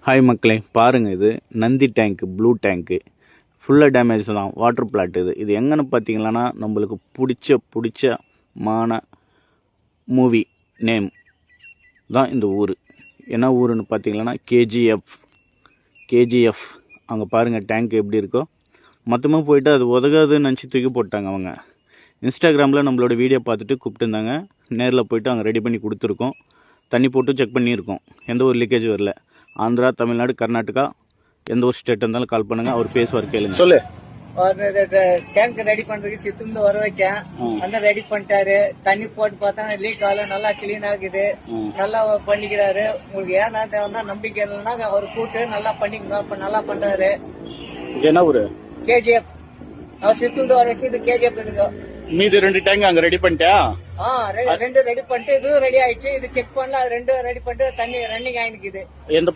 Hi மக்களே, பாருங்கள். இது நந்தி டேங்க்கு, ப்ளூ டேங்க்கு, ஃபுல்லாக டேமேஜ் தான். வாட்டர் பிளாட் இது எங்கன்னு பார்த்தீங்களன்னா, நம்மளுக்கு பிடிச்சமான மூவி நேம் தான் இந்த ஊர். என்ன ஊருன்னு பார்த்தீங்கன்னா கேஜிஎஃப். அங்கே பாருங்கள் டேங்க் எப்படி இருக்கோ. மொத்தமாக போயிட்டு அது உதகாதுன்னு நினச்சி தூக்கி போட்டாங்க அவங்க. இன்ஸ்டாகிராமில் நம்மளோட வீடியோ பார்த்துட்டு கூப்பிட்டுருந்தாங்க. நேரில் போய்ட்டு அங்கே ரெடி பண்ணி கொடுத்துருக்கோம். தண்ணி போட்டு செக் பண்ணியிருக்கோம். எந்த ஒரு லீக்கேஜ் வரல. ஆந்திரா, தமிழ்நாடு, கர்நாடகா, எந்த ஒரு ஸ்டேட் இருந்தாலும் கால் பண்ணுங்க. அவர் பேசுவார், கேளுங்க. சொல்லு. டேங்க் ரெடி பண்றதுக்கு சித்துந்து வர வச்சேன். அந்த ரெடி பண்ணிட்டாரு. தண்ணி போட்டு பார்த்தா லீக் ஆகல, நல்லா கிளீன் ஆகுது, நல்லா பண்ணிக்கிறாரு. உங்களுக்கு ஏன்னா தேவைன்னா நம்பிக்கை இல்லைன்னா அவர் கூட்டு நல்லா பண்ணிக்கணும். நல்லா பண்றாரு. என்ன ஊரு? கேஜிஎஃப். அவர் சித்துந்து வர வச்சு இது கேஜிஎஃப் இருக்கு. மீது 2 டேங்க் அங்க ரெடி பண்ணிட்டா? 2 ரெடி பண்ணிட்டு இதுவும் ரெடி ஆயிடுச்சு. இது செக் பண்ணல, 2 ரெடி பண்ணிட்டு தண்ணி ரன்னிங் ஆயிடுக்குது. எந்த